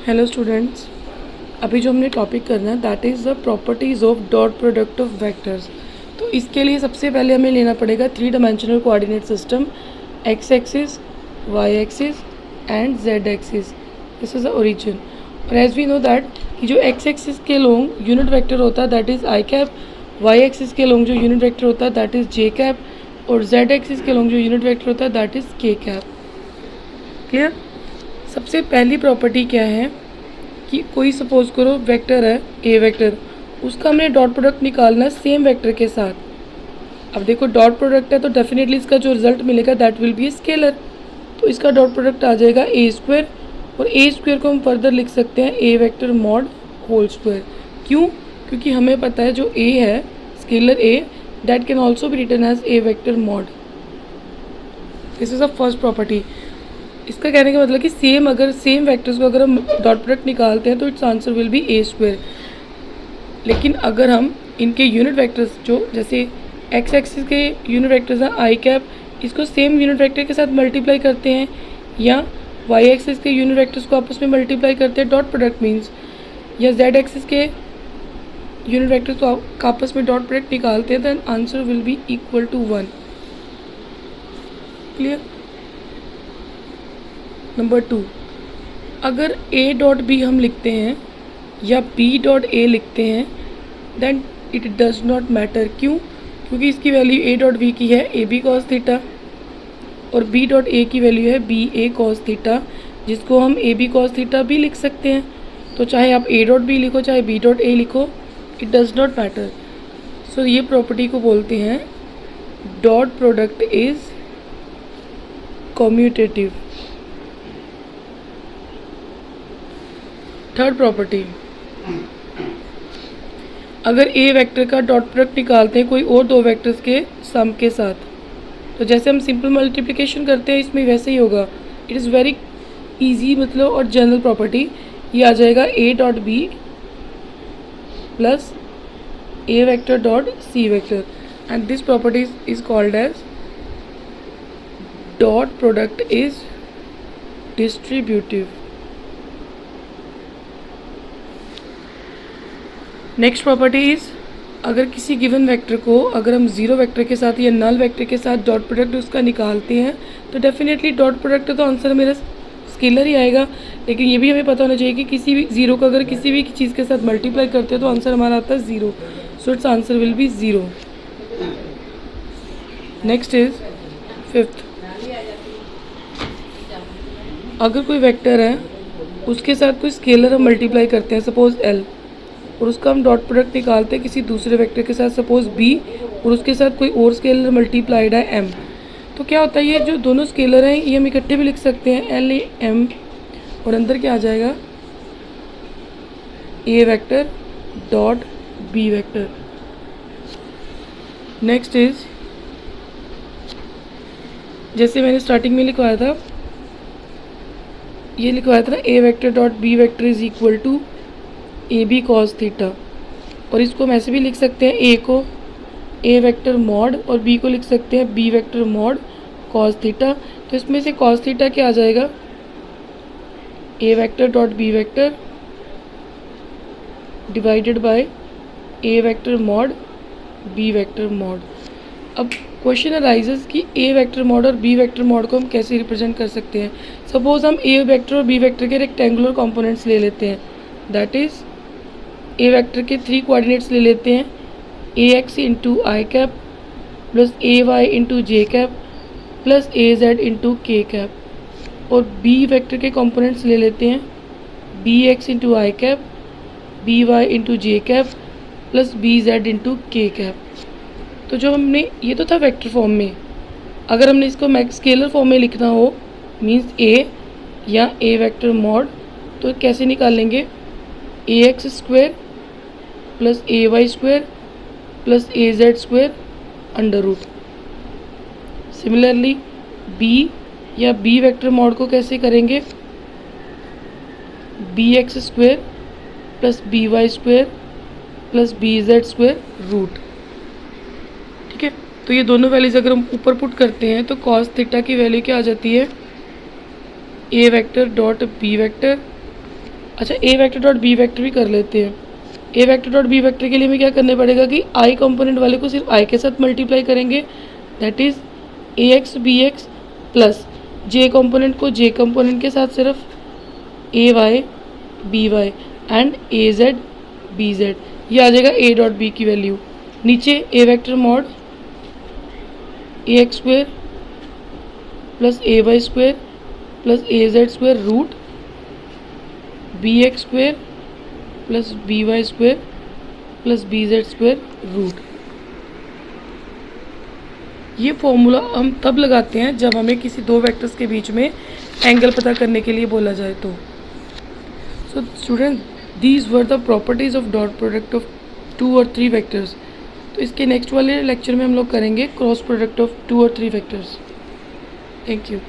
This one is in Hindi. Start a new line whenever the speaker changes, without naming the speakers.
हेलो स्टूडेंट्स, अभी जो हमने टॉपिक करना है that is the properties of dot product of vectors. तो इसके लिए सबसे पहले हमें लेना पड़ेगा 3 dimensional coordinate system, X axis, Y axis and Z axis. This is the origin. और एज वी नो दैट कि जो एक्स एक्सिस के लोंग यूनिट वेक्टर होता है that is I cap, Y axis के लोंग जो यूनिट वेक्टर होता है दैट इज़ जे कैप, और जेड एक्सिस के लोंग जो यूनिट वेक्टर होता है that is K cap. Clear. सबसे पहली प्रॉपर्टी क्या है कि कोई सपोज करो वेक्टर है ए वेक्टर, उसका हमने डॉट प्रोडक्ट निकालना है सेम वेक्टर के साथ। अब देखो डॉट प्रोडक्ट है तो डेफिनेटली इसका जो रिजल्ट मिलेगा that will be a scalar. तो इसका डॉट प्रोडक्ट आ जाएगा ए स्क्वायर, और ए स्क्वायर को हम फर्दर लिख सकते हैं A vector mod whole square. क्यों? क्योंकि हमें पता है जो ए है scalar A that can also be written as A vector mod. This is a first property. इसका कहने का मतलब कि अगर सेम वेक्टर्स को अगर हम डॉट प्रोडक्ट निकालते हैं तो its answer will be A square. लेकिन अगर हम इनके यूनिट वेक्टर्स जो जैसे एक्स एक्सिस के यूनिट वेक्टर्स हैं आई कैप, इसको सेम यूनिट वेक्टर के साथ मल्टीप्लाई करते हैं, या वाई एक्सिस के यूनिट वेक्टर्स को आपस में मल्टीप्लाई करते हैं डॉट प्रोडक्ट मीन्स, या जेड एक्सिस के यूनिट वेक्टर्स को आपस में डॉट प्रोडक्ट निकालते हैं, then answer will be equal to 1। Clear. Number 2, अगर a डॉट बी हम लिखते हैं या b डॉट ए लिखते हैं then it does not matter. क्यों? क्योंकि इसकी वैल्यू a डॉट बी की है ए बी कॉस थीटा, और b डॉट ए की वैल्यू है बी ए कॉस थीटा, जिसको हम ए बी कॉस थीटा भी लिख सकते हैं। तो चाहे आप a डॉट बी लिखो चाहे b डॉट ए लिखो, इट डज नॉट मैटर। सो ये प्रॉपर्टी को बोलते हैं dot product is commutative. Third property, अगर ए वेक्टर का डॉट प्रोडक्ट निकालते हैं कोई और दो वेक्टर्स के सम के साथ, तो जैसे हम सिंपल मल्टीप्लिकेशन करते हैं इसमें वैसे ही होगा। इट इज़ वेरी इजी मतलब और जनरल प्रॉपर्टी। ये आ जाएगा A dot B plus A vector dot C vector, and this property is called as dot product is distributive. Next property is, अगर किसी गिवन वेक्टर को अगर हम जीरो वेक्टर के साथ या नल वेक्टर के साथ डॉट प्रोडक्ट उसका निकालते हैं तो डेफिनेटली डॉट प्रोडक्ट तो आंसर मेरा स्केलर ही आएगा। लेकिन ये भी हमें पता होना चाहिए कि किसी भी ज़ीरो को अगर किसी भी चीज़ के साथ मल्टीप्लाई करते हैं तो आंसर हमारा आता है zero. So it's answer will be zero. Next is fifth, अगर कोई वेक्टर है उसके साथ कोई स्केलर हम मल्टीप्लाई करते हैं सपोज एल, और उसका हम डॉट प्रोडक्ट निकालते हैं किसी दूसरे वेक्टर के साथ सपोज बी, और उसके साथ कोई और स्केलर मल्टीप्लाइड है एम, तो क्या होता है ये जो दोनों स्केलर हैं ये हम इकट्ठे भी लिख सकते हैं एल एम, और अंदर क्या आ जाएगा A vector dot B vector. Next is, जैसे मैंने स्टार्टिंग में लिखवाया था, ये लिखवाया था ना A vector dot B vector is equal to A B cos theta, और इसको हम ऐसे भी लिख सकते हैं ए को ए वेक्टर मॉड और बी को लिख सकते हैं B vector mod cos theta. तो इसमें से कॉस थीटा क्या आ जाएगा A vector dot B vector divided by A vector mod B vector mod. अब क्वेश्चन अराइजेस कि ए वेक्टर मॉड और बी वेक्टर मॉड को हम कैसे रिप्रेजेंट कर सकते हैं। सपोज हम ए वेक्टर और बी वेक्टर के रेक्टेंगुलर कंपोनेंट्स ले लेते हैं, दैट इज़ ए वेक्टर के 3 कोऑर्डिनेट्स ले लेते हैं, A X into I cap plus A Y into J cap plus A Z into K cap, और बी वेक्टर के कंपोनेंट्स ले लेते हैं B X into I cap, B Y into J cap plus B Z into K cap. तो जो हमने ये तो था वेक्टर फॉर्म में, अगर हमने इसको स्केलर फॉर्म में लिखना हो मीन्स ए या ए वेक्टर मॉड, तो कैसे निकालेंगे A X square plus A Y square plus A Z square under root. Similarly B या बी वेक्टर मॉड को कैसे करेंगे B X square plus B Y square plus B Z square root. ठीक है, तो ये दोनों वैल्यूज अगर हम ऊपर पुट करते हैं तो कॉस थीटा की वैल्यू क्या आ जाती है ए वेक्टर डॉट बी वेक्टर अच्छा, ए वेक्टर डॉट बी वेक्टर भी कर लेते हैं। A vector dot B vector के लिए हमें क्या करना पड़ेगा कि आई कंपोनेंट वाले को सिर्फ आई के साथ मल्टीप्लाई करेंगे, that is A X B X, plus J component को जे कंपोनेंट के साथ सिर्फ A Y B Y and A Z B Z. ये आ जाएगा ए डॉट बी की वैल्यू। नीचे A vector mod A X square plus A Y square plus A Z square root B X square plus B Y square plus B Z square root. ये फॉर्मूला हम तब लगाते हैं जब हमें किसी दो वेक्टर्स के बीच में एंगल पता करने के लिए बोला जाए तो। So student, these were the properties of dot product of 2 और 3 वेक्टर्स। तो इसके नेक्स्ट वाले लेक्चर में हम लोग करेंगे क्रॉस प्रोडक्ट ऑफ 2 और 3 वेक्टर्स। Thank you.